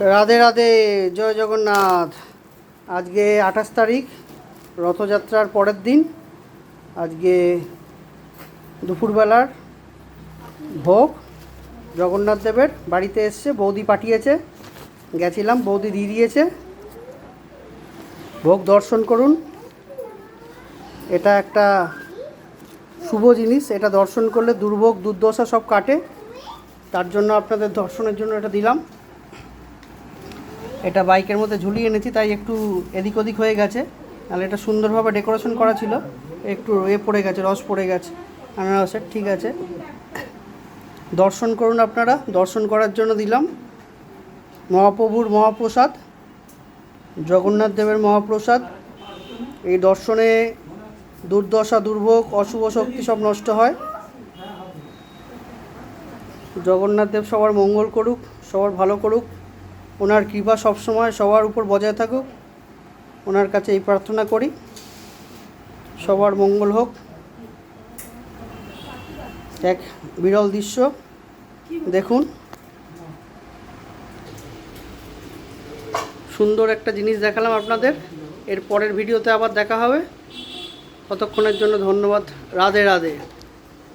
রাধে রাধে, জয় জগন্নাথ। আজকে 28 তারিখ, রথযাত্রার পরের দিন। আজকে দুপুরবেলার ভোগ জগন্নাথ দেবের বাড়িতে এসছে, বৌদি পাঠিয়েছে, গেছিলাম, বৌদি দিয়ে দিয়েছে। ভোগ দর্শন করুন, এটা একটা শুভ জিনিস। এটা দর্শন করলে দুর্ভোগ দুর্দশা সব কাটে, তার জন্য আপনাদের দর্শনের জন্য এটা দিলাম। এটা বাইকের মধ্যে ঝুলিয়ে এনেছি, তাই একটু এদিক ওদিক হয়ে গেছে, নাহলে এটা সুন্দরভাবে ডেকোরেশন করা ছিল। একটু পড়ে গেছে, রস পড়ে গেছে আনারসের। ঠিক আছে, দর্শন করুন আপনারা, দর্শন করার জন্য দিলাম। মহাপ্রভুর মহাপ্রসাদ, জগন্নাথ দেবের মহাপ্রসাদ। এই দর্শনে দুর্দশা দুর্ভোগ অশুভ শক্তি সব নষ্ট হয়। জগন্নাথ দেব সবার মঙ্গল করুক, সবার ভালো করুক, ওনার কৃপা সবসময় সবার উপর বজায় থাকুক, ওনার কাছে এই প্রার্থনা করি, সবার মঙ্গল হোক। এক বিরল দৃশ্য দেখুন, সুন্দর একটা জিনিস দেখালাম আপনাদের। এর পরের ভিডিওতে আবার দেখা হবে। ততক্ষণের জন্য ধন্যবাদ। রাধে রাধে।